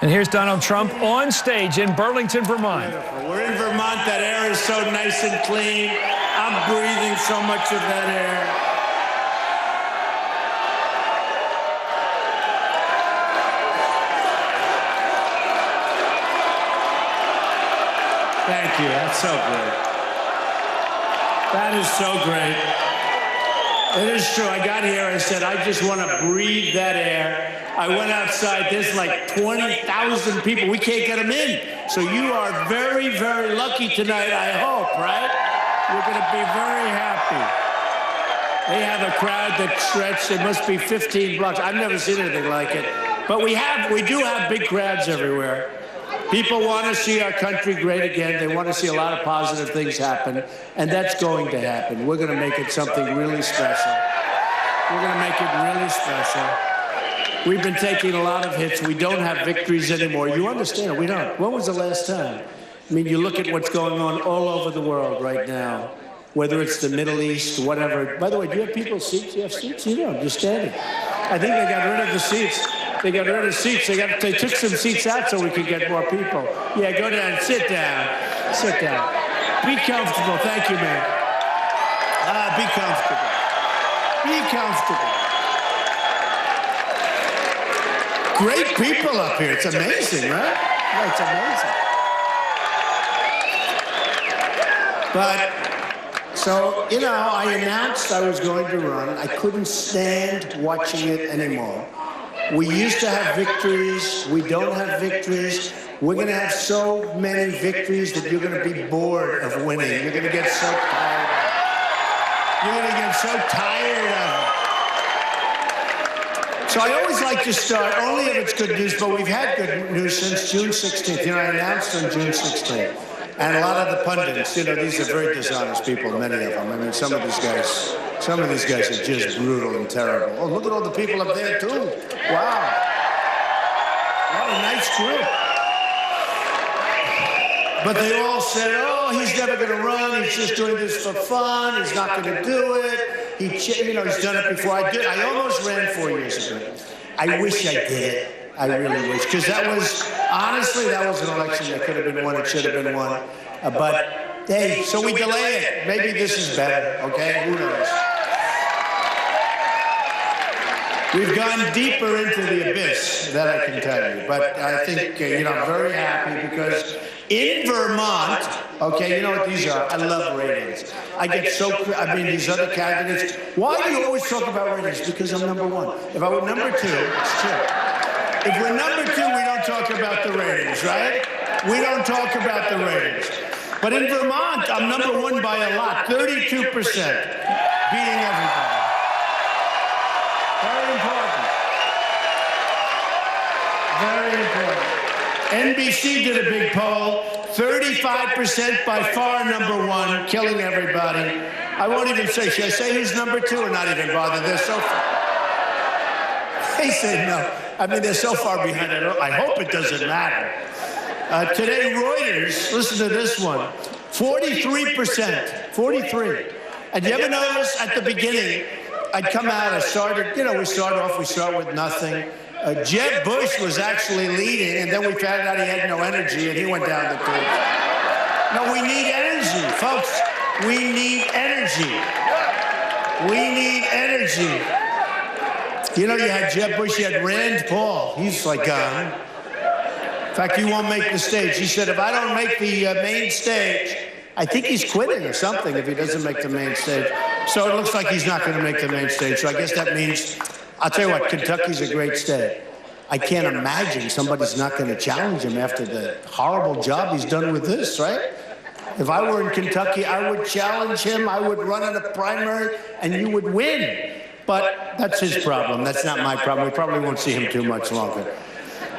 And here's Donald Trump on stage in Burlington, Vermont. Beautiful. We're in Vermont. That air is so nice and clean. I'm breathing so much of that air. Thank you. That's so great. That is so great. It is true. I got here. I said, I just want to breathe that air. I went outside. There's like 20,000 people. We can't get them in. So you are very, very lucky tonight, I hope, right? You're going to be very happy. They have a crowd that stretched. It must be 15 blocks. I've never seen anything like it. But we do have big crowds everywhere. People want to see our country great again. They want to see a lot of positive things happen, and that's going to happen. We're going to make it something really special. We're going to make it really special. We've been taking a lot of hits. We don't have victories anymore. You understand? We don't. When was the last time? I mean, you look at what's going on all over the world right now, whether it's the Middle East, whatever. By the way, do you have people's seats? You have seats? You don't. You're standing. I think they got rid of the seats. They got rid of seats. They took some seats out so we could get more people. Yeah, go down. Sit down. Sit down. Be comfortable. Thank you, man. Be comfortable. Be comfortable. Great people up here. It's amazing, right? Yeah, it's amazing. But, so, you know, I announced I was going to run. I couldn't stand watching it anymore. We used to have victories. We don't have victories. We're going to have so many victories that you're going to be bored of winning. You're going to get so tired of it. You're going to get so tired of it. So I always like to start, only if it's good news, but we've had good news since June 16th. You know, I announced on June 16th. And a lot of the pundits, you know, these are very dishonest people, many of them. I mean, some of these guys are just brutal and terrible. Oh, look at all the people up there, too. Wow. What a nice group. But they all said, oh, he's never going to run. He's just doing this for fun. He's not going to do it. He's done it before. I almost ran 4 years ago. I wish I did. I really wish. Because honestly, that was an election that could have been won. It should have been won. But, hey, so we delay it. Maybe this is better, okay? Who knows? We've gone deeper into the abyss, that I can tell you. But I think, I'm very happy because in Vermont, okay, you know what these are? I love ratings. These other candidates, why do you always talk about ratings? Because I'm number one. If I were number two, it's true. If we're number two, we don't talk about the ratings, right? We don't talk about the ratings. But in Vermont, I'm number one by a lot, 32%, beating everybody. Very important. Very important. NBC did a big poll, 35% by far number one, killing everybody. I won't even say, should I say who's number two or not even bother? They're so far. They say no. I mean, they're so far behind. I hope it doesn't matter. Today, Reuters, listen to this one, 43%, 43. And you ever notice at the beginning, I'd come out, we start with nothing. Jeb Bush was actually leading, and then we found out he had no energy, and he went down the tube. No, we need energy, folks. We need energy. We need energy. You know, you had Jeb Bush, you had Rand Paul. He's like gone. In fact, he won't make the stage. He said, if I don't make the main stage, I think he's quitting or something if he doesn't make the main stage. So it looks like he's not going to make the main stage. So I guess that means, I'll tell you what, Kentucky's a great state. I can't imagine somebody's not going to challenge him after the horrible job he's done with this, right? If I were in Kentucky, I would challenge him. I would run in a primary, and you would win. But that's his problem. That's not my problem. We probably won't see him too much longer.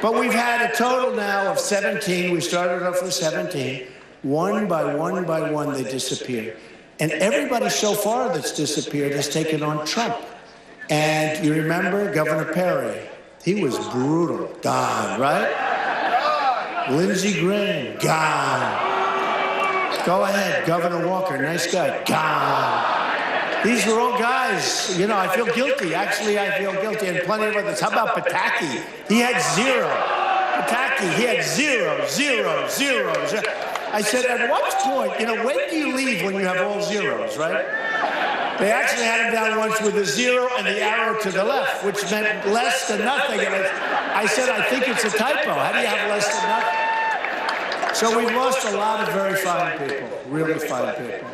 But we've had a total now of 17. We started off with 17. One by one, they disappear. And everybody so far that's disappeared has taken on Trump. And you remember Governor Perry? He was brutal. Gone, right? Lindsey Graham, gone. Go ahead, Governor Walker, nice guy, gone. These were all guys, I feel guilty. Actually, I feel guilty, and plenty of others. How about Pataki? He had zero. Pataki, he had 0, 0, 0, 0. I said, at what point, when do you leave when you have all zeros, right? They actually had him down once with a 0 and the arrow to the left, which meant less than nothing. And I said, I think it's a typo. How do you have less than nothing? So we've lost a lot of very fine people, really fine people.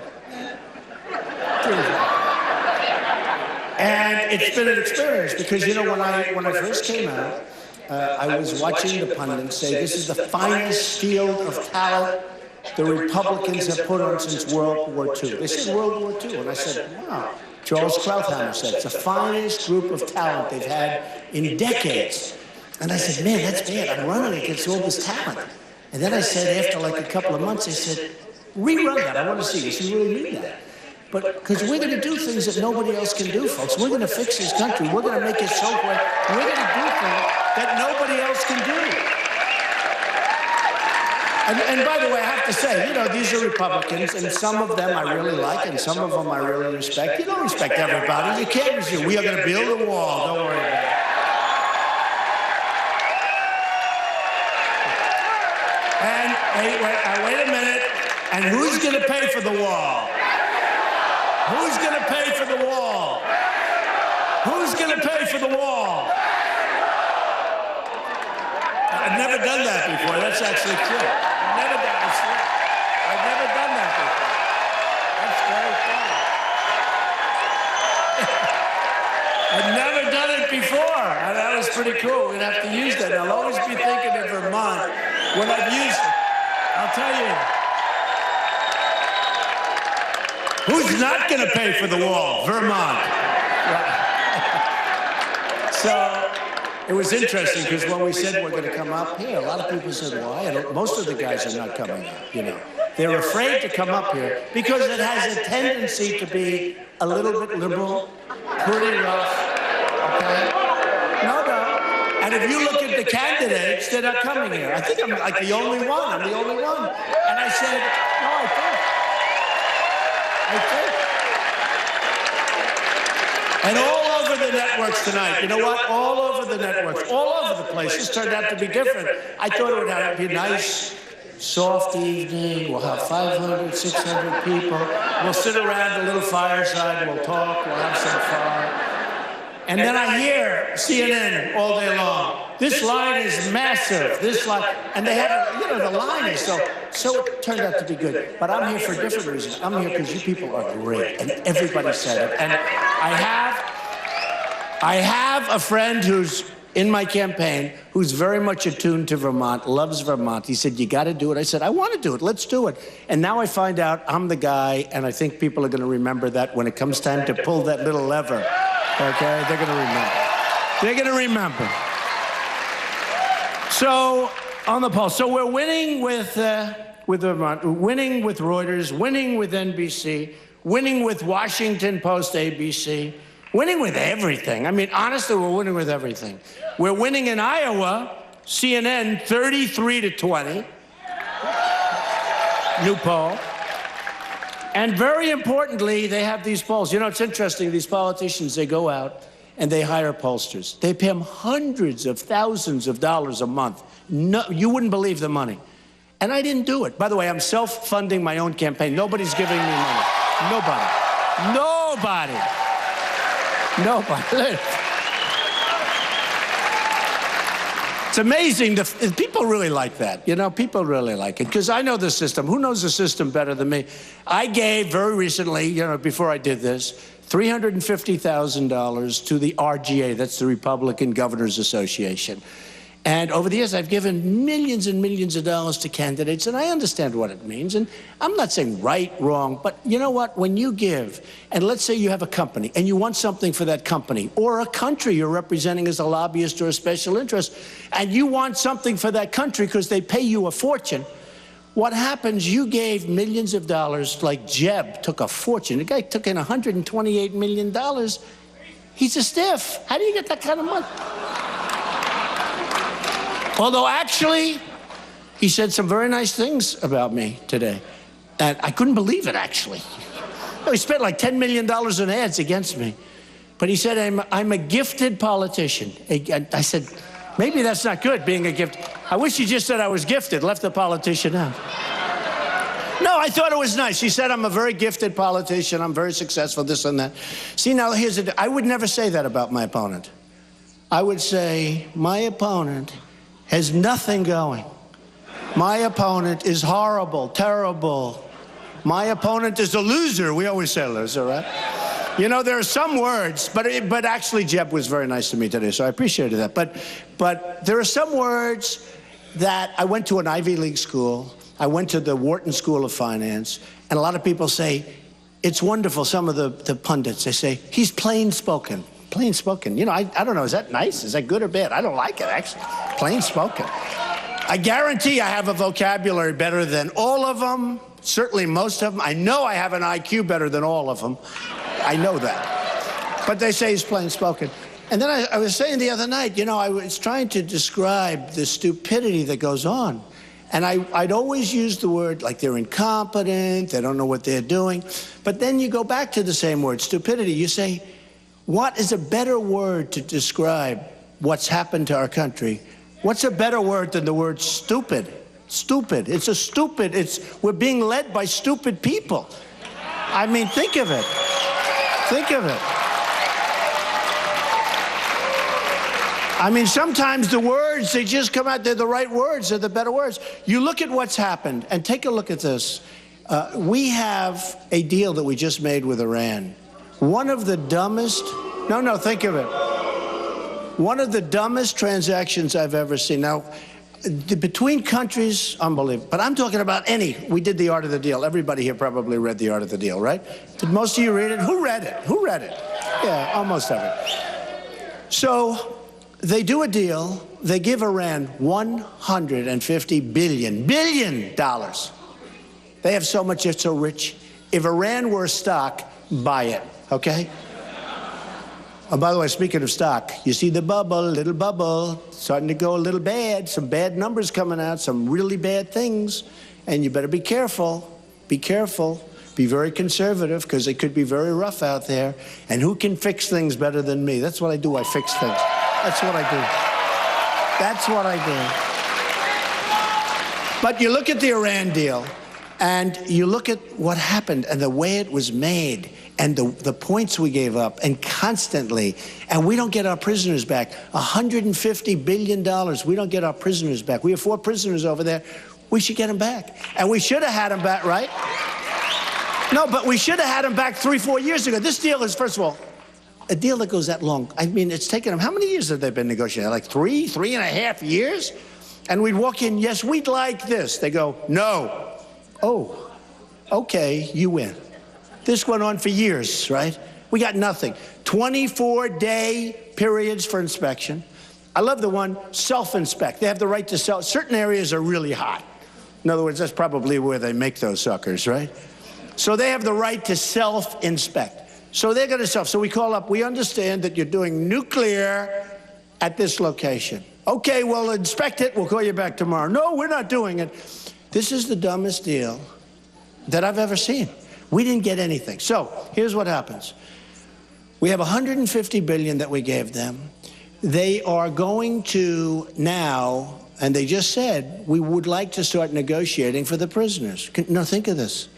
And it's been an experience because, when I first came out, I was watching the pundits say this is the finest field of talent the Republicans have put on since World War II. They said World War II, and I said, wow. Charles Krauthammer said it's the finest group of talent they've had in decades. And I said, man, that's bad. I'm running against all this talent. And then I said, after like a couple of months, I said, rerun that. I want to see this. You really mean that? But because we're going to do things that nobody else can do, folks. We're going to fix this country. We're going to make it so great. We're going to do things that nobody else can do. And by the way, I have to say, these are Republicans, and some of them I really like, and some of them I really respect. You don't respect everybody. You can't respect. We are going to build a wall. Don't worry about it. And wait a minute. And who's going to pay for the wall? Who's going to pay for the wall? Who's going to pay for the wall? I've never done that before. That's actually true. I've never done that before. That's very funny. I've never done it before. And that was pretty cool. We'd have to use that. I'll always be thinking of Vermont when I've used it. I'll tell you. Who's not going to pay for the wall? Vermont. So it was interesting because when we said we're going to come up here, a lot of people said, why? And most of the guys are not coming up, They're afraid to come up here because it has a tendency to be a little bit liberal, pretty rough, okay? No. And if you look at the candidates, they're not coming here. I think I'm like the only one. I'm the only one. And I said, no, I think. And all over the networks tonight, you know what? All over the networks, all over the place. This turned out to be different. I thought it would be a nice, soft evening. We'll have 500, 600 people. We'll sit around a little fireside. We'll talk. We'll have some fun. And then I hear CNN all day long. This line is massive. This line, and they have, the line is so it turned out to be good. But I'm here for a different reason. I'm here because you people are great, and everybody said it. And I have a friend who's in my campaign who's very much attuned to Vermont, loves Vermont. He said, you got to do it. I said, I want to do it. Let's do it. And now I find out I'm the guy, and I think people are going to remember that when it comes time to pull that little lever. Okay? They're going to remember. They're going to remember. So, on the poll. So we're winning with Vermont, winning with Reuters, winning with NBC, winning with Washington Post, ABC, winning with everything. I mean, honestly, we're winning with everything. We're winning in Iowa, CNN, 33-20. New poll. And very importantly, they have these polls. It's interesting, these politicians, they go out and they hire pollsters. They pay them hundreds of thousands of dollars a month. No, you wouldn't believe the money. And I didn't do it. By the way, I'm self-funding my own campaign. Nobody's giving me money. Nobody. It's amazing. People really like that. People really like it. Because I know the system. Who knows the system better than me? I gave very recently, before I did this, $350,000 to the RGA. That's the Republican Governors Association. And over the years, I've given millions and millions of dollars to candidates, and I understand what it means. And I'm not saying right, wrong, but you know what? When you give, and let's say you have a company, and you want something for that company, or a country you're representing as a lobbyist or a special interest, and you want something for that country because they pay you a fortune, what happens, you gave millions of dollars, like Jeb took a fortune. The guy took in $128 million. He's a stiff. How do you get that kind of money? Although, actually, he said some very nice things about me today. And I couldn't believe it, actually. He spent like $10 million in ads against me. But he said, I'm a gifted politician. I said, maybe that's not good, being a gift. I wish he just said I was gifted, left the politician out. No, I thought it was nice. He said I'm a very gifted politician, I'm very successful, this and that. See, now I would never say that about my opponent. I would say my opponent has nothing going. My opponent is horrible, terrible. My opponent is a loser. We always say loser, right? You know, there are some words, but actually Jeb was very nice to me today, so I appreciated that. But there are some words that I went to an Ivy League school. I went to the Wharton School of Finance, and a lot of people say, it's wonderful, some of the pundits, they say, he's plain spoken. Plain spoken. You know, I don't know, is that nice? Is that good or bad? I don't like it, actually. Plain spoken. I guarantee I have a vocabulary better than all of them, certainly most of them. I know I have an IQ better than all of them. I know that. But they say he's plain spoken. And then I was saying the other night, you know, I was trying to describe the stupidity that goes on. And I'd always use the word like they're incompetent, they don't know what they're doing. But then you go back to the same word, stupidity. You say, what is a better word to describe what's happened to our country? What's a better word than the word stupid? Stupid. It's a stupid. We're being led by stupid people. I mean, think of it. Think of it. I mean, sometimes the words, they just come out, they're the right words, they're the better words. You look at what's happened, and take a look at this. We have a deal that we just made with Iran. One of the dumbest, think of it. One of the dumbest transactions I've ever seen. Now, between countries, unbelievable. But I'm talking about we did The Art of the Deal. Everybody here probably read The Art of the Deal, right? Did most of you read it? Who read it? Who read it? Yeah, almost everyone. So they do a deal. They give Iran $150 billion. They have so much, they're so rich. If Iran were a stock, buy it, okay? Oh, by the way, speaking of stock, you see the bubble, little bubble, starting to go a little bad, some bad numbers coming out, some really bad things, and you better be careful, be careful, be very conservative, because it could be very rough out there, and who can fix things better than me? That's what I do, I fix things. That's what I do. That's what I do. But you look at the Iran deal, and you look at what happened, and the way it was made, and the points we gave up, and constantly, and we don't get our prisoners back. $150 billion, we don't get our prisoners back. We have 4 prisoners over there. We should get them back. And we should have had them back, right? No, but we should have had them back 3-4 years ago. This deal is, first of all, a deal that goes that long. I mean, it's taken them, how many years have they been negotiating? Like 3.5 years? And we'd walk in, yes, we'd like this. They go, no. Oh, okay, you win. This went on for years, right? We got nothing. 24-day periods for inspection. I love the one, self-inspect. They have the right to sell. Certain areas are really hot. In other words, that's probably where they make those suckers, right? So they have the right to self-inspect. So they're going to self. So we call up, we understand that you're doing nuclear at this location. Okay, well, inspect it. We'll call you back tomorrow. No, we're not doing it. This is the dumbest deal that I've ever seen. We didn't get anything. So here's what happens. We have $150 billion that we gave them. They are going to now, and they just said, we would like to start negotiating for the prisoners. Now think of this.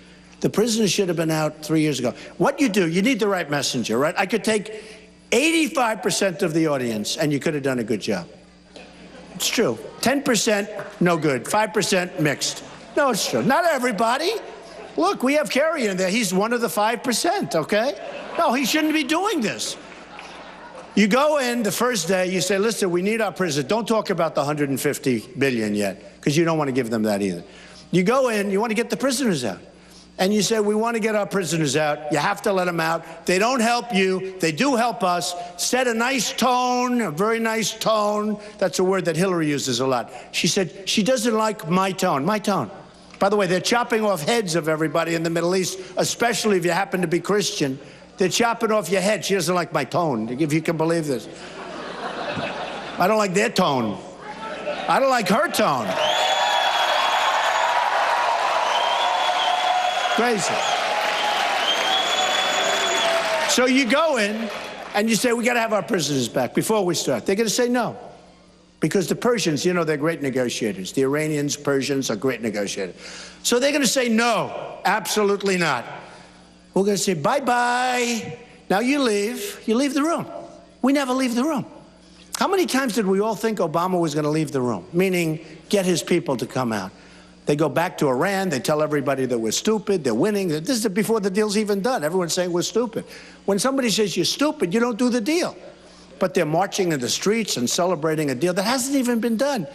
The prisoners should have been out 3 years ago. What you do, you need the right messenger, right? I could take 85% of the audience, and you could have done a good job. It's true. 10%, no good. 5%, mixed. No, it's true. Not everybody. Look, we have Kerry in there. He's one of the 5%, okay? No, he shouldn't be doing this. You go in the first day, you say, listen, we need our prisoners. Don't talk about the $150 billion yet, because you don't want to give them that either. You go in, you want to get the prisoners out. And you say, we want to get our prisoners out. You have to let them out. They don't help you. They do help us. Set a nice tone, a very nice tone. That's a word that Hillary uses a lot. She said, she doesn't like my tone. My tone. By the way, they're chopping off heads of everybody in the Middle East, especially if you happen to be Christian. They're chopping off your head. She doesn't like my tone, if you can believe this. I don't like their tone. I don't like her tone. Crazy. So you go in and you say, we got to have our prisoners back before we start. They're going to say no. Because the Persians, you know, they're great negotiators. The Iranians, Persians are great negotiators. So they're going to say, no, absolutely not. We're going to say, bye-bye. Now you leave the room. We never leave the room. How many times did we all think Obama was going to leave the room? Meaning, get his people to come out. They go back to Iran. They tell everybody that we're stupid. They're winning. This is before the deal's even done. Everyone's saying we're stupid. When somebody says you're stupid, you don't do the deal. But they're marching in the streets and celebrating a deal that hasn't even been done.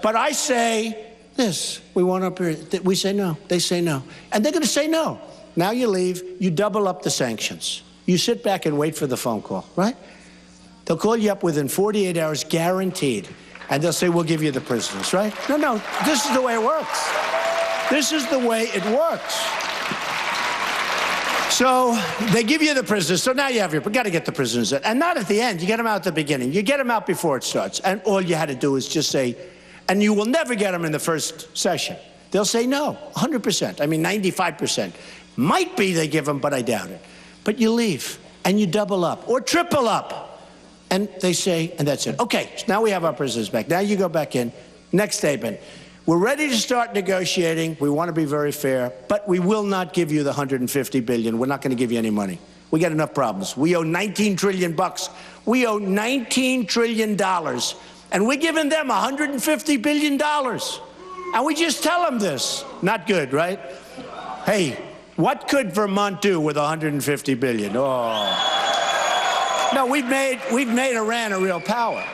But I say this. We want up here. We say no. They say no. And they're going to say no. Now you leave. You double up the sanctions. You sit back and wait for the phone call, right? They'll call you up within 48 hours, guaranteed. And they'll say, we'll give you the prisoners, right? No, this is the way it works. This is the way it works. So they give you the prisoners. So now you have got to get the prisoners in. And not at the end. You get them out at the beginning. You get them out before it starts. And all you had to do is just say, and you will never get them in the first session. They'll say no, 100%. I mean, 95%. Might be they give them, but I doubt it. But you leave, and you double up, or triple up. And they say, and that's it. Okay, so now we have our prisoners back. Now you go back in. Next statement. We're ready to start negotiating. We want to be very fair, but we will not give you the $150 billion. We're not going to give you any money. We got enough problems. We owe $19 trillion bucks. We owe $19 trillion, and we're giving them $150 billion. And we just tell them this. Not good, right? Hey, what could Vermont do with $150 billion? Oh. No, we've made Iran a real power.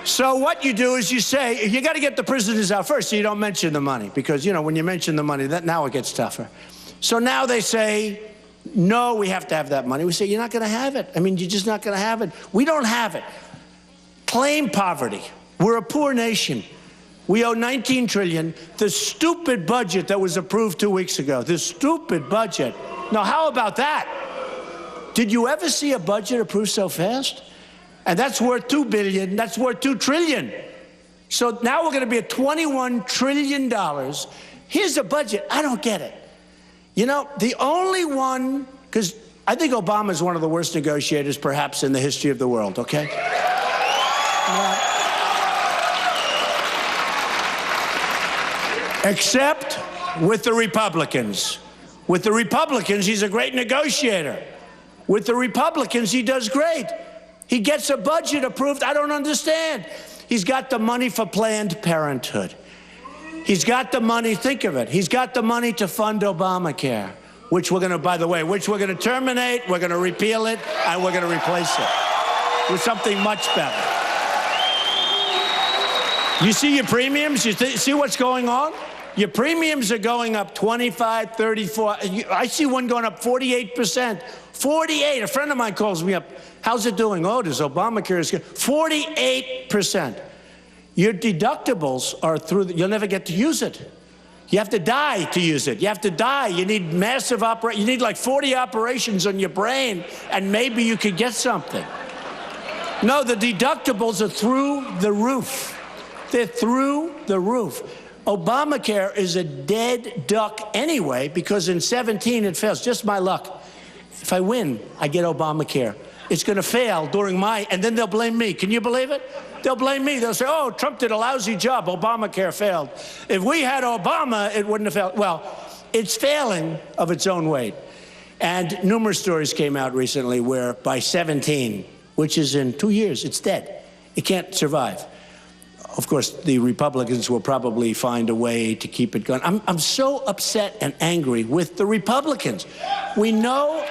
So what you do is you say, you got to get the prisoners out first, so you don't mention the money. Because, you know, when you mention the money, now it gets tougher. So now they say, no, we have to have that money. We say, you're not going to have it. I mean, you're just not going to have it. We don't have it. Claim poverty. We're a poor nation. We owe $19 trillion. The stupid budget that was approved 2 weeks ago, this stupid budget. Now, how about that? Did you ever see a budget approved so fast? And that's worth $2 billion. That's worth $2 trillion. So now we're going to be at $21 trillion. Here's the budget. I don't get it. You know, the only one, because I think Obama is one of the worst negotiators, perhaps, in the history of the world, okay? Except with the Republicans. With the Republicans, he's a great negotiator. With the Republicans, he does great. He gets a budget approved. I don't understand. He's got the money for Planned Parenthood. He's got the money, think of it. He's got the money to fund Obamacare, which we're going to, by the way, which we're going to terminate, we're going to repeal it, and we're going to replace it with something much better. You see your premiums? You see what's going on? Your premiums are going up 25, 34. I see one going up 48%. 48. A friend of mine calls me up. How's it doing? Oh, does Obamacare is good. 48%. Your deductibles are through. You'll never get to use it. You have to die to use it. You have to die. You need massive You need like 40 operations on your brain, and maybe you could get something. No, the deductibles are through the roof. They're through the roof. Obamacare is a dead duck anyway, because in 17 it fails. Just my luck. If I win, I get Obamacare. It's going to fail during and then they'll blame me. Can you believe it? They'll blame me. They'll say, oh, Trump did a lousy job. Obamacare failed. If we had Obama, it wouldn't have failed. Well, it's failing of its own weight. And numerous stories came out recently where by 17, which is in 2 years, it's dead. It can't survive. Of course, the Republicans will probably find a way to keep it going. I'm so upset and angry with the Republicans. We know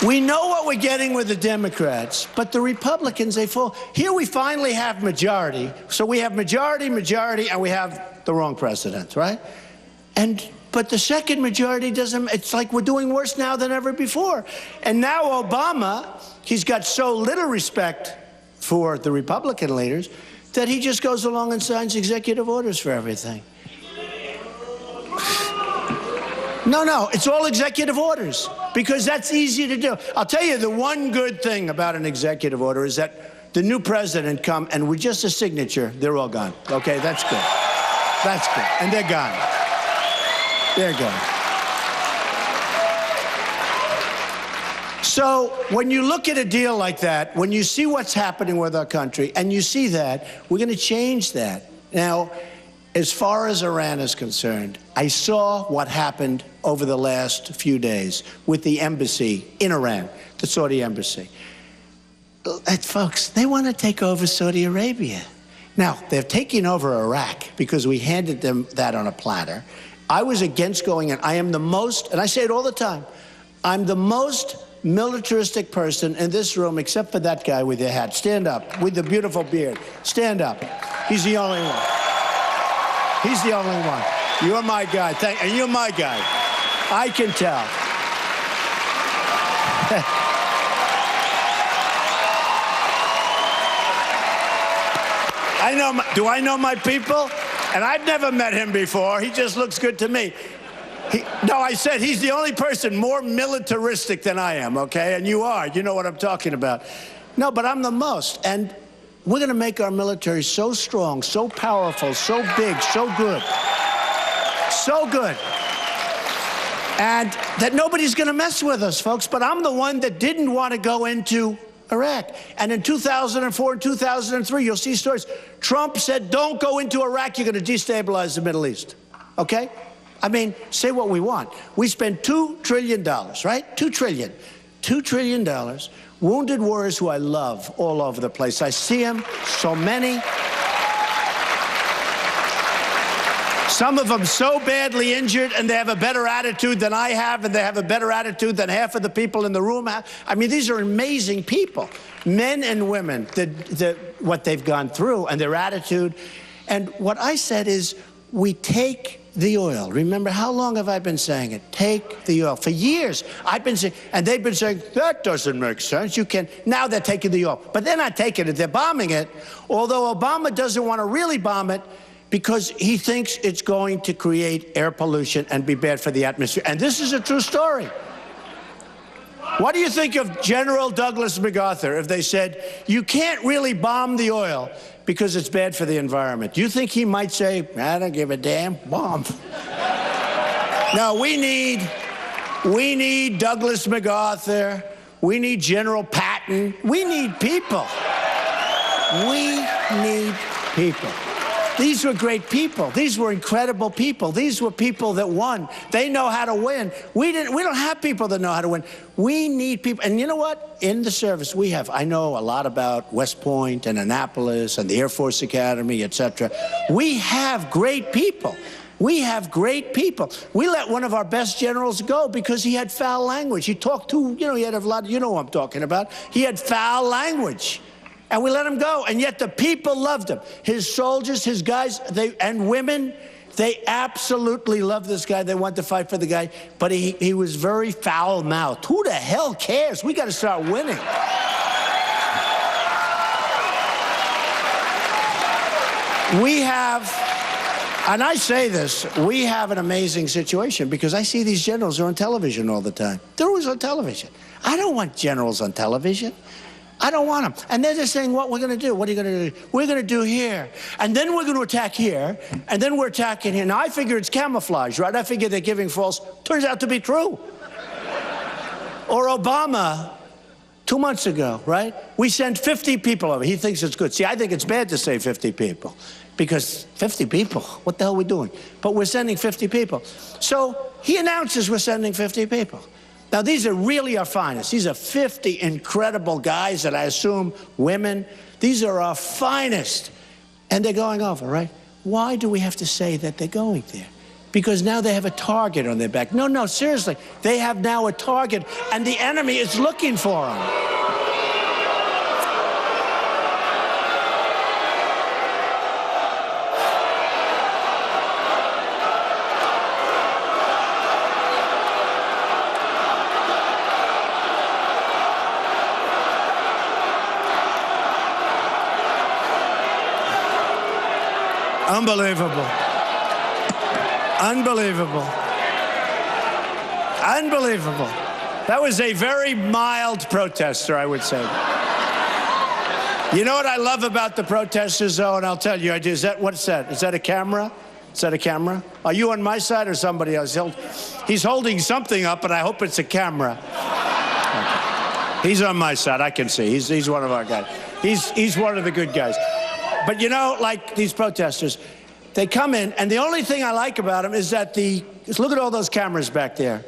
what we're getting with the Democrats, but the Republicans, they fall. Here we finally have majority. So we have majority, and we have the wrong president, right? But the second majority doesn't, it's like we're doing worse now than ever before. And now Obama, he's got so little respect for the Republican leaders that he just goes along and signs executive orders for everything. No, it's all executive orders, because that's easy to do. I'll tell you the one good thing about an executive order is that the new president come, and with just a signature, they're all gone. Okay, that's good. That's good. And they're gone. They're gone. So when you look at a deal like that, when you see what's happening with our country, and you see that, we're going to change that. Now, as far as Iran is concerned, I saw what happened over the last few days with the embassy in Iran, the Saudi embassy. Folks, they want to take over Saudi Arabia. Now, they're taking over Iraq because we handed them that on a platter. I was against going in. I am the most, and I say it all the time, I'm the most militaristic person in this room, except for that guy with the hat. Stand up, with the beautiful beard. Stand up. He's the only one. He's the only one. You're my guy. And you're my guy. I can tell. Do I know my people? And I've never met him before. He just looks good to me. No, I said he's the only person more militaristic than I am, okay? And you are. You know what I'm talking about. No, but I'm the most. And we're going to make our military so strong, so powerful, so big, so good. So good. And that nobody's going to mess with us, folks. But I'm the one that didn't want to go into Iraq. And in 2004 and 2003, you'll see stories. Trump said, don't go into Iraq. You're going to destabilize the Middle East. Okay? I mean, say what we want. We spend $2 trillion, right? $2 trillion. $2 trillion. Wounded warriors who I love all over the place. I see them, so many. Some of them so badly injured, and they have a better attitude than I have, and they have a better attitude than half of the people in the room have. I mean, these are amazing people, men and women, what they've gone through and their attitude. And what I said is, we take the oil. Remember, how long have I been saying it? Take the oil. For years, I've been saying, and they've been saying, that doesn't make sense. You can. Now they're taking the oil. But they're not taking it. They're bombing it, although Obama doesn't want to really bomb it because he thinks it's going to create air pollution and be bad for the atmosphere. And this is a true story. What do you think of General Douglas MacArthur if they said, you can't really bomb the oil because it's bad for the environment? Do you think he might say, I don't give a damn, bomb? No, we need Douglas MacArthur. We need General Patton. We need people. We need people. These were great people. These were incredible people. These were people that won. They know how to win. We don't have people that know how to win. We need people. And you know what? In the service we have, I know a lot about West Point and Annapolis and the Air Force Academy, etc. We have great people. We have great people. We let one of our best generals go because he had foul language. He talked he had a lot, you know what I'm talking about. He had foul language. And we let him go, and yet the people loved him. His soldiers, his guys, and women, they absolutely loved this guy. They wanted to fight for the guy, but he was very foul-mouthed. Who the hell cares? We got to start winning. We have, and I say this, we have an amazing situation because I see these generals are on television all the time. They're always on television. I don't want generals on television. I don't want them. And they're just saying, what we're going to do. What are you going to do? We're going to do here. And then we're going to attack here. And then we're attacking here. Now, I figure it's camouflage, right? I figure they're giving false. Turns out to be true. Or Obama, 2 months ago, right? We sent 50 people over. He thinks it's good. See, I think it's bad to say 50 people. Because 50 people, what the hell are we doing? But we're sending 50 people. So he announces we're sending 50 people. Now, these are really our finest. These are 50 incredible guys that I assume women. These are our finest. And they're going over, right? Why do we have to say that they're going there? Because now they have a target on their back. No, seriously. They have now a target, and the enemy is looking for them. Unbelievable. Unbelievable. Unbelievable. That was a very mild protester, I would say. You know what I love about the protesters, though, and I'll tell you, is that, what's that? Is that a camera? Is that a camera? Are you on my side or somebody else? He's holding something up, and I hope it's a camera. Okay. He's on my side. I can see. He's one of our guys. He's one of the good guys. But you know, like these protesters, they come in, and the only thing I like about them is that look at all those cameras back there.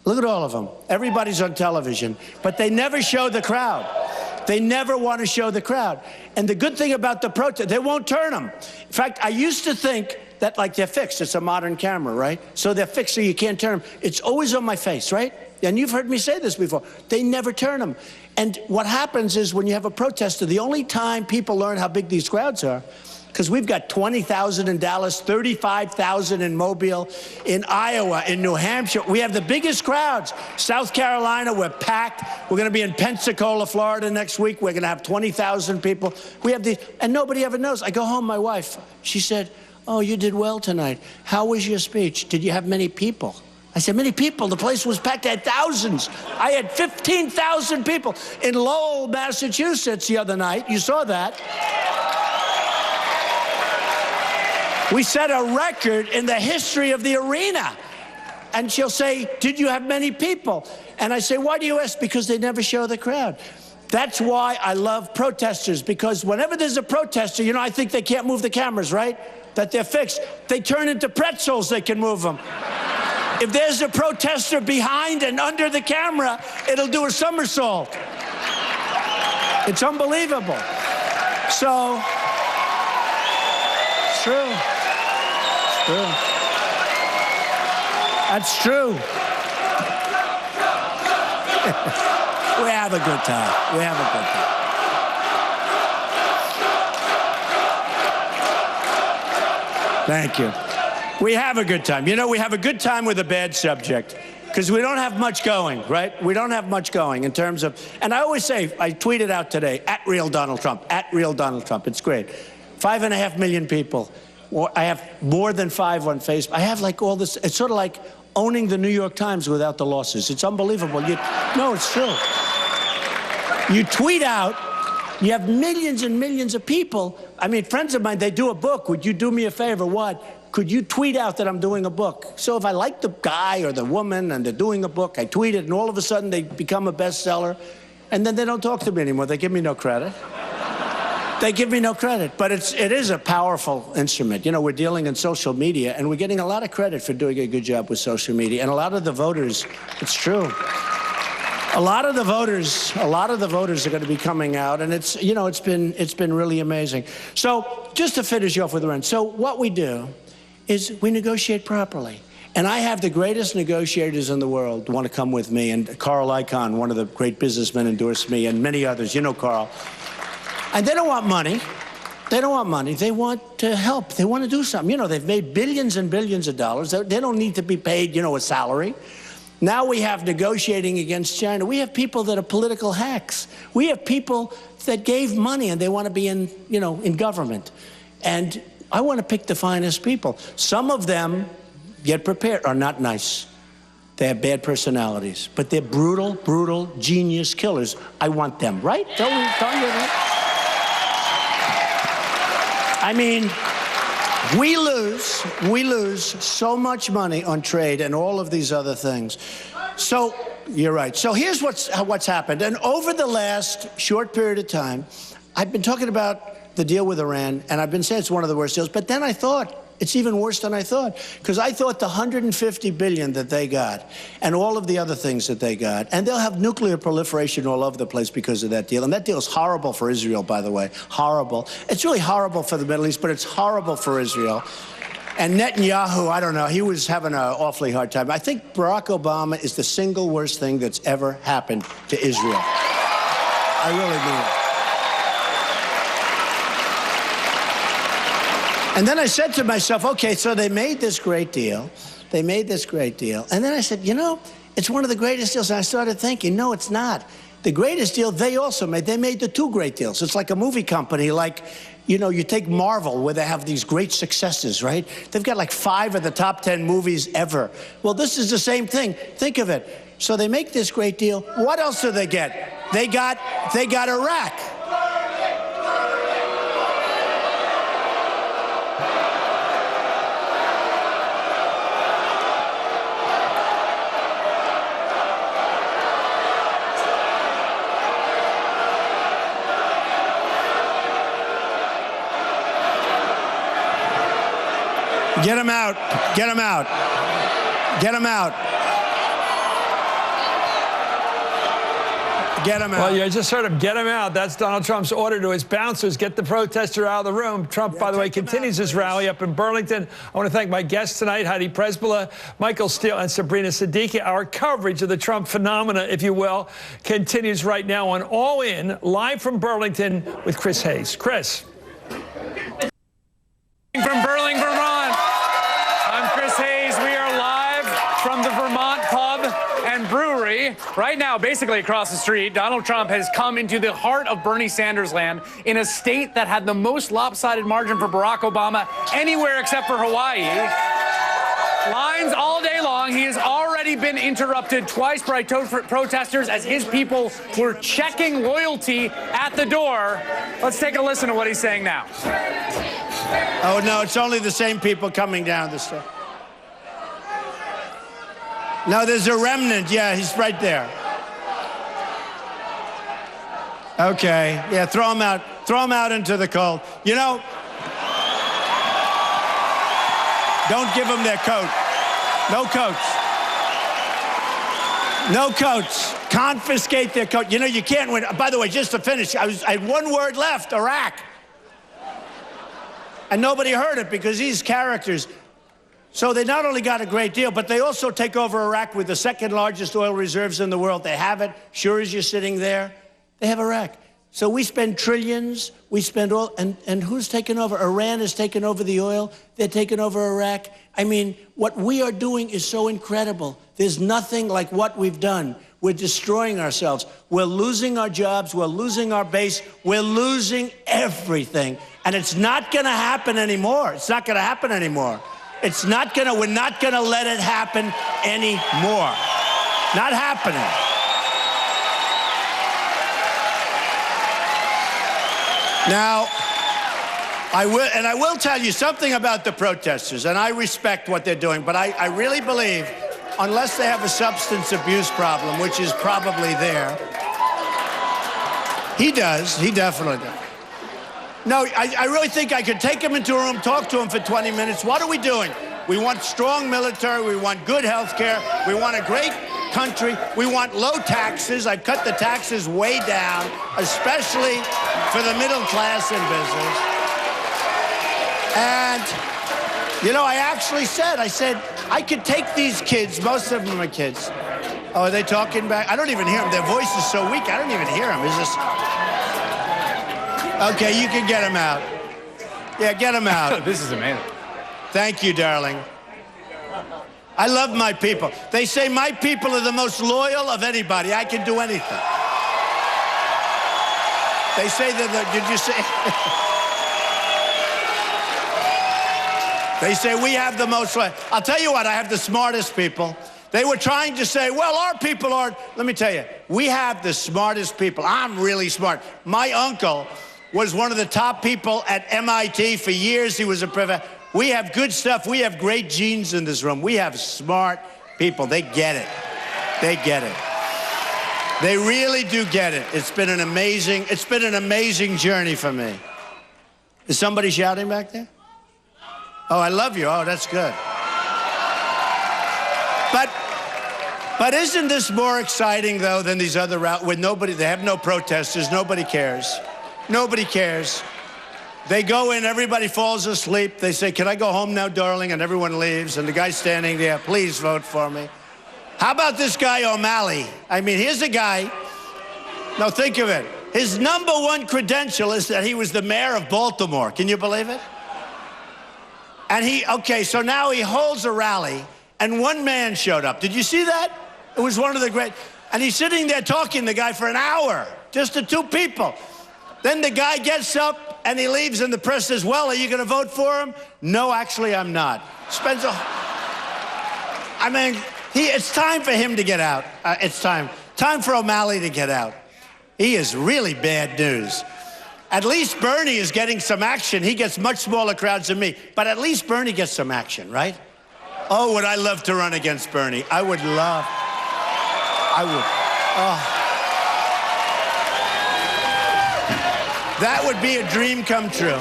Look at all of them. Everybody's on television, but they never show the crowd. They never want to show the crowd. And the good thing about the protest, they won't turn them. In fact, I used to think that like they're fixed. It's a modern camera, right? So they're fixed so you can't turn them. It's always on my face, right? And you've heard me say this before. They never turn them. And what happens is when you have a protester, the only time people learn how big these crowds are, because we've got 20,000 in Dallas, 35,000 in Mobile, in Iowa, in New Hampshire. We have the biggest crowds. South Carolina, we're packed. We're going to be in Pensacola, Florida next week. We're going to have 20,000 people. We have and nobody ever knows. I go home, my wife, she said, "Oh, you did well tonight. How was your speech? Did you have many people?" I said, "Many people? The place was packed. I had thousands. I had 15,000 people in Lowell, Massachusetts the other night. You saw that. We set a record in the history of the arena." And she'll say, "Did you have many people?" And I say, "Why do you ask?" Because they never show the crowd. That's why I love protesters, because whenever there's a protester, you know, I think they can't move the cameras, right? That they're fixed. They turn into pretzels, they can move them. If there's a protester behind and under the camera, it'll do a somersault. It's unbelievable. So, it's true. It's true. That's true. We have a good time. We have a good time. Thank you. We have a good time. You know, we have a good time with a bad subject because we don't have much going, right? We don't have much going in terms of, and I always say, I tweeted out today, @RealDonaldTrump, @RealDonaldTrump. It's great. 5.5 million people. I have more than 5 on Facebook. I have like all this. It's sort of like owning the New York Times without the losses. It's unbelievable. No, it's true. You tweet out, you have millions and millions of people. I mean, friends of mine, they do a book. Would you do me a favor? What? Could you tweet out that I'm doing a book? So if I like the guy or the woman and they're doing a book, I tweet it, and all of a sudden they become a bestseller, and then they don't talk to me anymore. They give me no credit. They give me no credit. But it is a powerful instrument. You know, we're dealing in social media, and we're getting a lot of credit for doing a good job with social media. And a lot of the voters, it's true. A lot of the voters are going to be coming out, and it's, you know, it's been really amazing. So just to finish you off with the rent. So what we do is we negotiate properly. And I have the greatest negotiators in the world want to come with me. And Carl Icahn, one of the great businessmen, endorsed me, and many others. You know Carl. And they don't want money. They don't want money. They want to help. They want to do something. You know, they've made billions and billions of dollars. They don't need to be paid, you know, a salary. Now we have negotiating against China. We have people that are political hacks. We have people that gave money and they want to be in, you know, in government. And I want to pick the finest people. Some of them, get prepared, are not nice. They have bad personalities, but they're brutal, brutal, genius killers. I want them, right? Don't you that? I mean, we lose so much money on trade and all of these other things. So you're right. So here's what's happened. And over the last short period of time, I've been talking about the deal with Iran, and I've been saying it's one of the worst deals. But then I thought it's even worse than I thought, because I thought the $150 billion that they got and all of the other things that they got, and they'll have nuclear proliferation all over the place because of that deal. And that deal is horrible for Israel, by the way. Horrible. It's really horrible for the Middle East, but it's horrible for Israel. And Netanyahu, I don't know, he was having an awfully hard time. I think Barack Obama is the single worst thing that's ever happened to Israel. I really mean it. And then I said to myself, okay, so they made this great deal. They made this great deal. And then I said, you know, it's one of the greatest deals. And I started thinking, no, it's not. The greatest deal they also made, they made the 2 great deals. It's like a movie company, like, you know, you take Marvel, where they have these great successes, right? They've got like 5 of the top 10 movies ever. Well, this is the same thing. Think of it. So they make this great deal. What else do they get? They got Iraq. Get him out. Get him out. Get him out. Get him out. Well, you just heard him. Get him out. That's Donald Trump's order to his bouncers. Get the protester out of the room. Trump, by the way, continues his rally up in Burlington. I want to thank my guests tonight, Heidi Presbala, Michael Steele, and Sabrina Siddiqui. Our coverage of the Trump phenomena, if you will, continues right now on All In, live from Burlington with Chris Hayes. Chris. From Burlington, Vermont, I'm Chris Hayes. We are live from the Vermont Pub and Brewery. Right now, basically across the street, Donald Trump has come into the heart of Bernie Sanders land in a state that had the most lopsided margin for Barack Obama anywhere except for Hawaii. Lines all day long. He has already been interrupted twice by protesters as his people were checking loyalty at the door. Let's take a listen to what he's saying now. Oh, no, it's only the same people coming down the stairs. No, there's a remnant. Yeah, he's right there. Okay. Yeah, throw him out. Throw him out into the cold. You know, don't give them their coat. No coats. No coats. Confiscate their coat. You know, you can't win. By the way, just to finish, I had one word left, Iraq. And nobody heard it because these characters. So they not only got a great deal, but they also take over Iraq with the second largest oil reserves in the world. They have it. Sure as you're sitting there, they have Iraq. So we spend trillions. We spend all. And who's taken over? Iran has taken over the oil. They're taking over Iraq. I mean, what we are doing is so incredible. There's nothing like what we've done. We're destroying ourselves. We're losing our jobs. We're losing our base. We're losing everything. And it's not going to happen anymore. It's not going to happen anymore. It's not going to, we're not going to let it happen anymore. Not happening. Now, I will tell you something about the protesters, and I respect what they're doing, but I really believe, unless they have a substance abuse problem, which is probably there, he does, he definitely does. No, I really think I could take him into a room, talk to him for 20 minutes. What are we doing? We want strong military. We want good health care. We want a great country. We want low taxes. I've cut the taxes way down, especially for the middle class in business. And, you know, I actually said, I could take these kids. Most of them are kids. Oh, are they talking back? I don't even hear them. Their voice is so weak, I don't even hear them. Is this... Okay, you can get him out. Yeah, get him out. This is amazing. Thank you, darling. I love my people. They say my people are the most loyal of anybody. I can do anything. They say that, did you say? They say we have the most loyal. I'll tell you what, I have the smartest people. They were trying to say, well, our people aren't. Let me tell you, we have the smartest people. I'm really smart. My uncle was one of the top people at MIT for years. He was a professor. We have good stuff. We have great genes in this room. We have smart people. They get it. They get it. They really do get it. It's been an amazing journey for me. Is somebody shouting back there? Oh, I love you. Oh, that's good. But isn't this more exciting, though, than these other routes where they have no protesters, nobody cares. Nobody cares. They go in, everybody falls asleep. They say, can I go home now, darling? And everyone leaves, and the guy's standing there, please vote for me. How about this guy, O'Malley? I mean, here's a guy. Now, think of it. His #1 credential is that he was the mayor of Baltimore. Can you believe it? And okay, so now he holds a rally, and one man showed up. Did you see that? It was one of the great, and he's sitting there talking to the guy for an hour, just the two people. Then the guy gets up and he leaves, and the press says, well, are you going to vote for him? No, actually, I'm not. It's time for him to get out. It's time for O'Malley to get out. He is really bad news. At least Bernie is getting some action. He gets much smaller crowds than me, but at least Bernie gets some action, right? Oh, would I love to run against Bernie? I would. Oh. That would be a dream come true.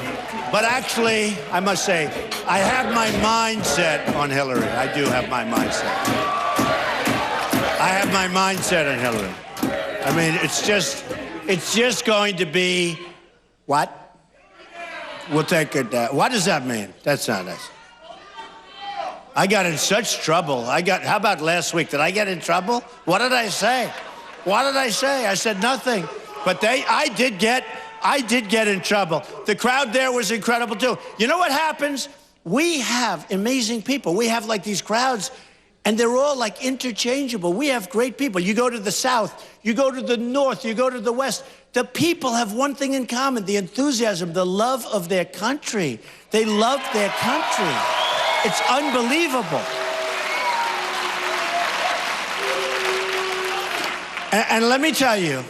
But actually, I must say, I have my mindset on Hillary. I do have my mindset. I have my mindset on Hillary. I mean, it's just going to be, what? We'll take it down. What does that mean? That's not us. I got in such trouble. How about last week? Did I get in trouble? What did I say? What did I say? I said nothing. But I did get in trouble. The crowd there was incredible too. You know what happens? We have amazing people. We have like these crowds, and they're all like interchangeable. We have great people. You go to the South, you go to the North, you go to the West. The people have one thing in common: the enthusiasm, the love of their country. They love their country. It's unbelievable. And let me tell you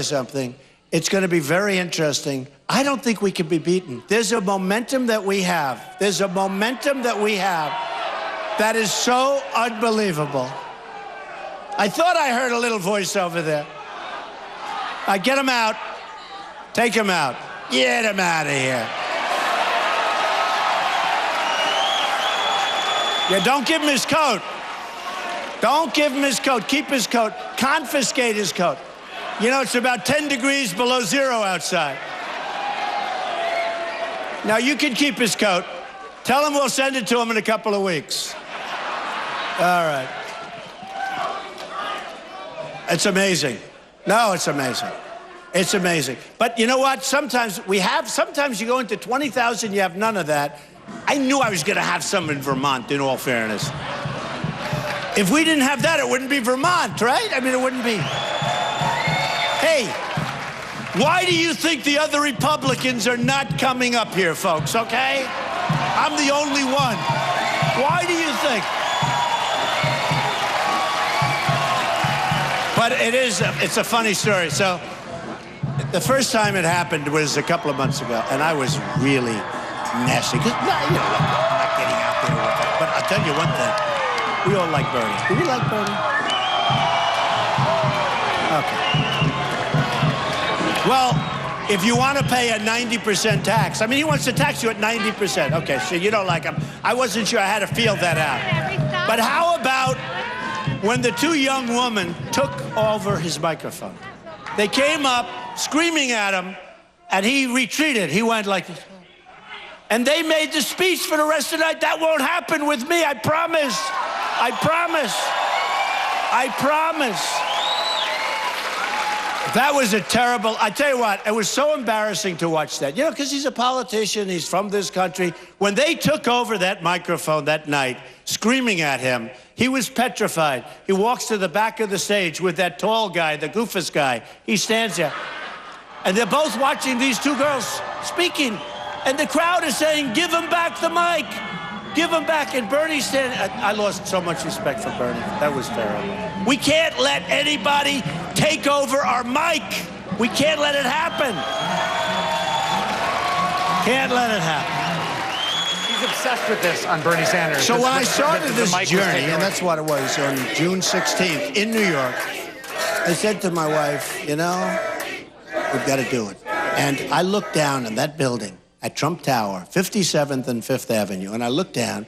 something. It's going to be very interesting. I don't think we can be beaten. There's a momentum that we have. There's a momentum that we have that is so unbelievable. I thought I heard a little voice over there. Get him out. Take him out. Get him out of here. Yeah, don't give him his coat. Don't give him his coat. Keep his coat. Confiscate his coat. You know, it's about 10 degrees below zero outside. Now, you can keep his coat. Tell him we'll send it to him in a couple of weeks. All right. It's amazing. No, it's amazing. It's amazing. But you know what? Sometimes you go into 20,000, you have none of that. I knew I was going to have some in Vermont, in all fairness. If we didn't have that, it wouldn't be Vermont, right? I mean, it wouldn't be. Hey, why do you think the other Republicans are not coming up here, folks, okay? I'm the only one. Why do you think? But it's a funny story. So the first time it happened was a couple of months ago, and I was really nasty. Because, I'm not getting out there with it. But I'll tell you one thing. We all like Bernie. Do we like Bernie? Okay. Well, if you want to pay a 90% tax, I mean, he wants to tax you at 90%. Okay, so you don't like him. I wasn't sure I had to feel that out. But how about when the two young women took over his microphone? They came up screaming at him, and he retreated. He went like this. And they made the speech for the rest of the night. That won't happen with me, I promise. I promise. I promise. That was a terrible, I tell you what, it was so embarrassing to watch that. You know, because he's a politician, he's from this country. When they took over that microphone that night, screaming at him, he was petrified. He walks to the back of the stage with that tall guy, the goofus guy. He stands there. And they're both watching these two girls speaking. And the crowd is saying, give him back the mic. Give him back. And Bernie's standing. I lost so much respect for Bernie. That was terrible. We can't let anybody take over our mic. We can't let it happen. Can't let it happen. He's obsessed with this on Bernie Sanders. So when I started this journey, and that's what it was, on June 16th in New York, I said to my wife, you know, we've got to do it. And I looked down in that building at Trump Tower, 57th and 5th Avenue, and I looked down,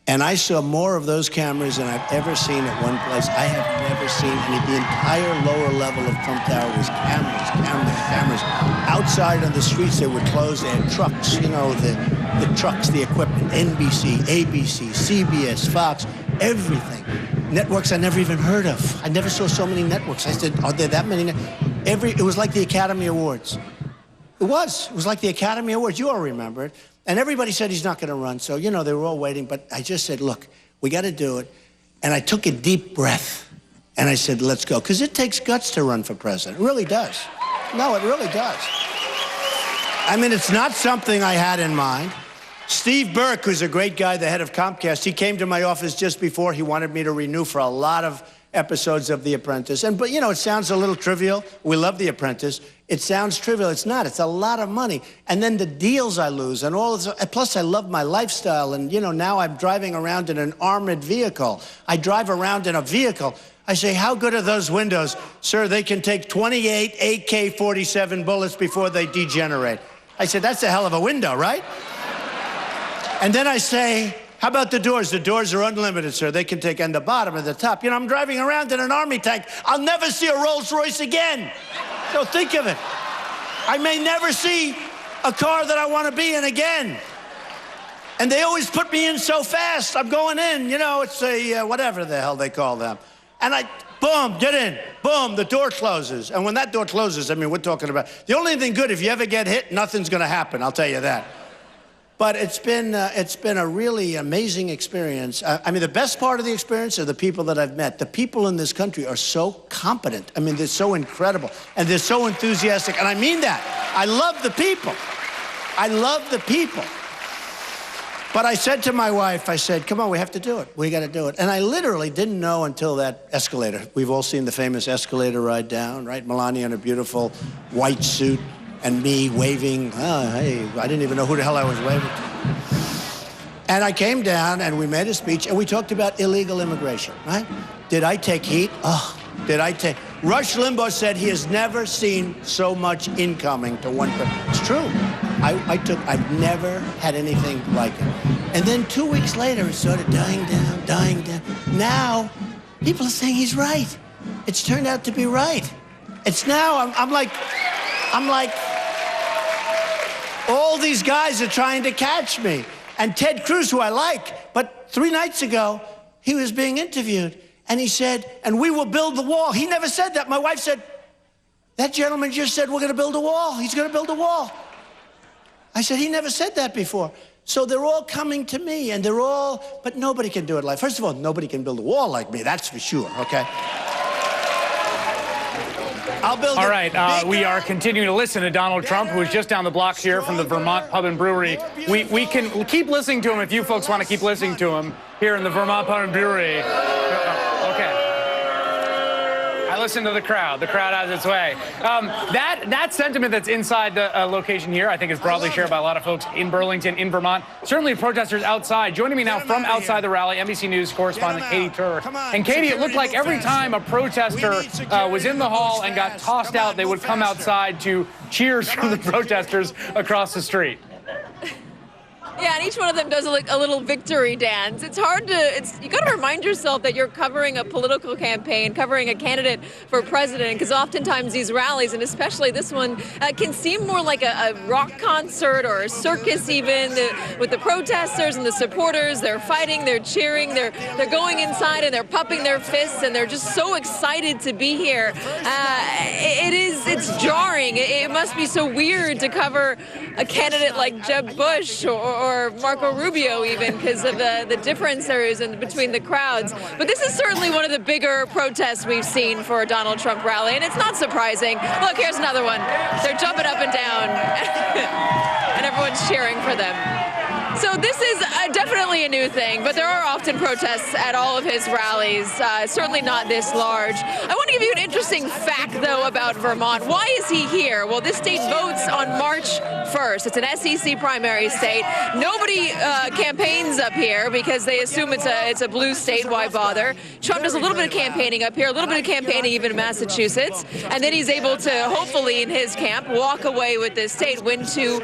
and I saw more of those cameras than I've ever seen at one place. I have never seen any. The entire lower level of Trump Tower was cameras, cameras, cameras. Outside on the streets, they were closed. They had trucks, you know, the trucks, the equipment, NBC, ABC, CBS, Fox, everything. Networks I never even heard of. I never saw so many networks. I said, are there that many? It was like the Academy Awards. It was like the Academy Awards. You all remember it. And everybody said he's not going to run. So, you know, they were all waiting. But I just said, look, we got to do it. And I took a deep breath. And I said, let's go. Because it takes guts to run for president. It really does. No, it really does. I mean, it's not something I had in mind. Steve Burke, who's a great guy, the head of Comcast, he came to my office just before. He wanted me to renew for a lot of episodes of The Apprentice. But, you know, it sounds a little trivial. We love The Apprentice. It sounds trivial. It's not. It's a lot of money. And then the deals I lose and all this. Plus, I love my lifestyle. And, you know, now I'm driving around in an armored vehicle. I drive around in a vehicle. I say, how good are those windows? Sir, they can take 28 AK-47 bullets before they degenerate. I said, that's a hell of a window, right? And then I say, how about the doors? The doors are unlimited, sir. They can take on the bottom and the top. You know, I'm driving around in an army tank. I'll never see a Rolls Royce again. So think of it. I may never see a car that I want to be in again. And they always put me in so fast. I'm going in, you know, it's a, whatever the hell they call them. And I, boom, get in. Boom, the door closes. And when that door closes, I mean, we're talking about, the only thing good, if you ever get hit, nothing's going to happen, I'll tell you that. But it's been a really amazing experience. I mean, the best part of the experience are the people that I've met. The people in this country are so competent. I mean, they're so incredible. And they're so enthusiastic. And I mean that. I love the people. I love the people. But I said to my wife, I said, come on, we have to do it. We got to do it. And I literally didn't know until that escalator. We've all seen the famous escalator ride down, right? Melania in a beautiful white suit and me waving. Oh, hey, I didn't even know who the hell I was waving to. And I came down and we made a speech and we talked about illegal immigration, right? Did I take heat? Oh, did I take... Rush Limbaugh said he has never seen so much incoming to one person. It's true. I've never had anything like it. And then 2 weeks later, it started dying down, dying down. Now, people are saying he's right. It's turned out to be right. It's now, I'm like, all these guys are trying to catch me. And Ted Cruz, who I like, but 3 nights ago, he was being interviewed. And he said, and we will build the wall. He never said that. My wife said, that gentleman just said we're going to build a wall. He's going to build a wall. I said, he never said that before. So they're all coming to me, and they're all, but nobody can do it like, first of all, nobody can build a wall like me, that's for sure, okay? I'll build all right, we are continuing to listen to Donald Trump, who is just down the block here from the Vermont Pub and Brewery. We can keep listening to him if you folks want to keep listening to him here in the Vermont Pub and Brewery. Okay. I listen to the crowd. The crowd has its way. That sentiment that's inside the location here, I think, is broadly shared by a lot of folks in Burlington, in Vermont. Certainly protesters outside. Joining me now from outside the rally, NBC News correspondent Katie Tur. And Katie, it looked like every time a protester was in the hall and got tossed out, they would come outside to cheers from the protesters across the street. Yeah, and each one of them does a little victory dance. It's hard to, you got to remind yourself that you're covering a political campaign, covering a candidate for president, because oftentimes these rallies, and especially this one, can seem more like a rock concert or a circus even, with the protesters and the supporters. They're fighting, they're cheering, they're going inside and they're pumping their fists, and they're just so excited to be here. It's jarring. It must be so weird to cover a candidate like Jeb Bush or Marco Rubio even, because of the difference there is between the crowds. But this is certainly one of the bigger protests we've seen for a Donald Trump rally, and it's not surprising. Look, here's another one. They're jumping up and down, and everyone's cheering for them. So this is definitely a new thing, but there are often protests at all of his rallies, certainly not this large. I want to give you an interesting fact, though, about Vermont. Why is he here? Well, this state votes on March 1st. It's an SEC primary state. Nobody campaigns up here because they assume it's a blue state. Why bother? Trump does a little bit of campaigning up here, a little bit of campaigning even in Massachusetts, and then he's able to, hopefully in his camp, walk away with this state, win two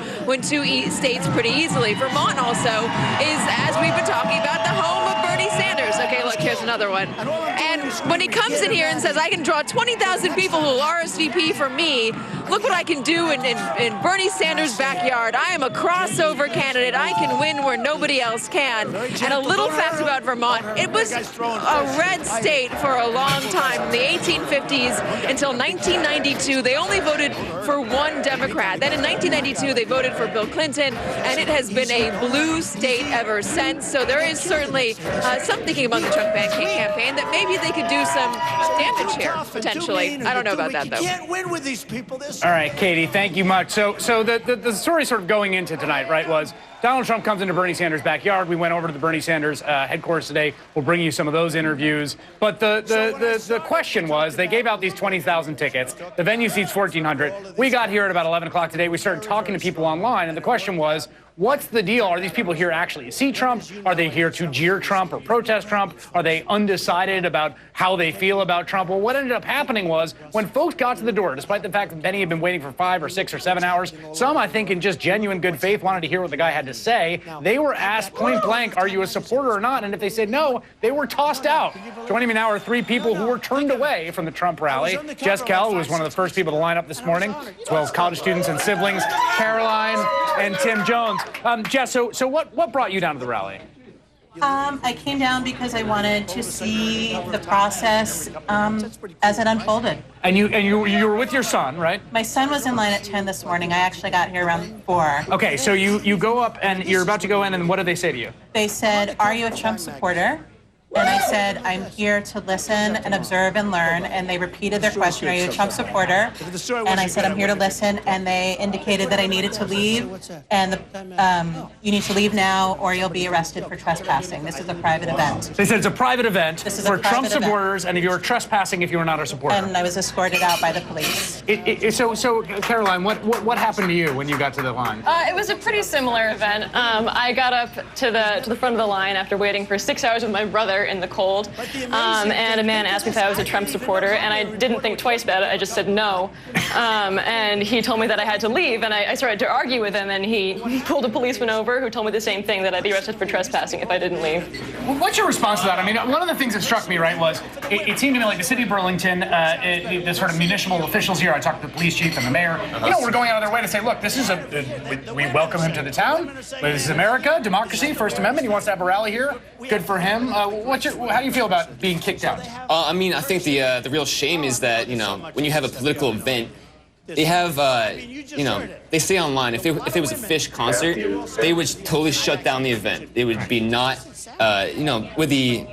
states pretty easily. Vermont also is, as we've been talking about, the home of Bernie Sanders. Okay, look, here's another one. And when he comes in here and says, I can draw 20,000 people who will RSVP for me, look what I can do in Bernie Sanders' backyard. I am a crossover candidate. I can win where nobody else can. And a little fact about Vermont, it was a red state for a long time. From the 1850s until 1992, they only voted for one Democrat. Then in 1992, they voted for Bill Clinton, and it has been a blue state ever since. So there is certainly some thinking among the Trump campaign that maybe they could do some damage here, potentially. I don't know about that, though. You can't win with these people. All right, Katie, thank you much. So the story sort of going into tonight, right, was Donald Trump comes into Bernie Sanders' backyard. We went over to the Bernie Sanders headquarters today. We'll bring you some of those interviews. But the question was, they gave out these 20,000 tickets. The venue seats 1,400. We got here at about 11 o'clock today. We started talking to people online, and the question was, What's the deal? Are these people here actually to see Trump? Are they here to jeer Trump or protest Trump? Are they undecided about how they feel about Trump? Well, what ended up happening was when folks got to the door, despite the fact that many had been waiting for 5 or 6 or 7 hours, some, I think, in just genuine good faith wanted to hear what the guy had to say. They were asked point blank, are you a supporter or not? And if they said no, they were tossed out. Joining me now are 3 people who were turned away from the Trump rally. Jess Kell, who was one of the first people to line up this morning, as well as college students and siblings, Caroline and Tim Jones. Jess, so what brought you down to the rally? I came down because I wanted to see the process as it unfolded. And you were with your son, right? My son was in line at 10 this morning. I actually got here around 4. Okay, so you go up and you're about to go in, and what did they say to you? They said, "Are you a Trump supporter?" And I said, "I'm here to listen and observe and learn." And they repeated their question, "Are you a Trump supporter?" And I said, "I'm here to listen." And they indicated that I needed to leave. And you need to leave now or you'll be arrested for trespassing. This is a private event. They said it's a private event for Trump supporters, and if you were trespassing if you were not a supporter. And I was escorted out by the police. So Caroline, what happened to you when you got to the line? It was a pretty similar event. I got up to the front of the line after waiting for 6 hours with my brother in the cold, and a man asked me if I was a Trump supporter, and I didn't think twice about it. I just said no, and he told me that I had to leave, and I started to argue with him, and he pulled a policeman over who told me the same thing, that I'd be arrested for trespassing if I didn't leave. What's your response to that? I mean, one of the things that struck me, right, was it seemed to me like the city of Burlington, the sort of municipal officials here, I talked to the police chief and the mayor, we're going out of their way to say, look, this is we welcome him to the town, this is America, democracy, First Amendment, he wants to have a rally here, good for him. How do you feel about being kicked out? I mean, I think the real shame is that, when you have a political event, they have, they say online, if it was a Fish concert, they would totally shut down the event. They would be not, with the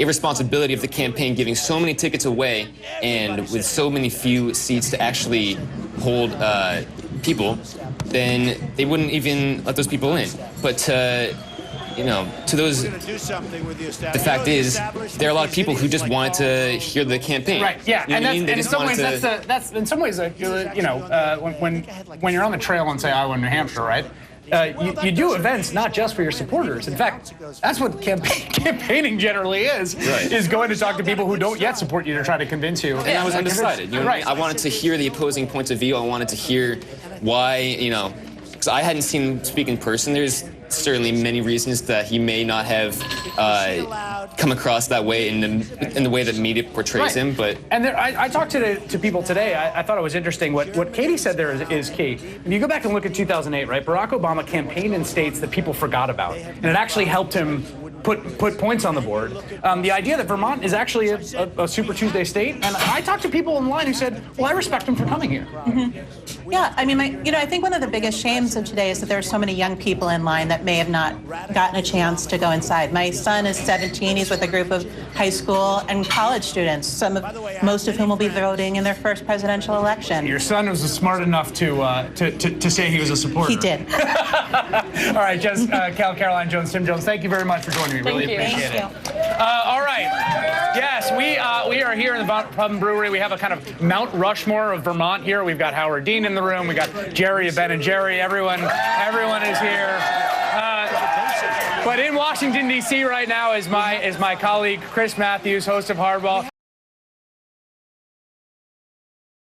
irresponsibility of the campaign giving so many tickets away and with so many few seats to actually hold people, then they wouldn't even let those people in. But to those, the fact is, there are a lot of people who just wanted to hear the campaign. Right. Yeah. You know And in some ways, that's in some ways, when you're on the trail in, say, Iowa and New Hampshire, right? You do events not just for your supporters. In fact, that's what campaigning generally is going to talk to people who don't yet support you to try to convince you. And I was undecided. Right. I wanted to hear the opposing points of view. I wanted to hear why, because I hadn't seen him speak in person. There's certainly many reasons that he may not have come across that way in the way that media portrays him. But I talked to people today. I thought it was interesting. What Katie said there is key. If you go back and look at 2008, right? Barack Obama campaigned in states that people forgot about, and it actually helped him put points on the board. The idea that Vermont is actually a Super Tuesday state, and I talked to people in line who said, "Well, I respect him for coming here." Mm-hmm. Yeah, I mean, I think one of the biggest shames of today is that there are so many young people in line that may have not gotten a chance to go inside. My son is 17. He's with a group of high school and college students, most of whom will be voting in their first presidential election. Your son was smart enough to say he was a supporter. He did. All right, Jess, Caroline Jones, Tim Jones, thank you very much for joining me. Really appreciate it. All right. Yes, we are here in the Pub and Brewery. We have a kind of Mount Rushmore of Vermont here. We've got Howard Dean in the room. We got Jerry of Ben and Jerry. Everyone is here. But in Washington, D.C. right now is my colleague Chris Matthews, host of Hardball.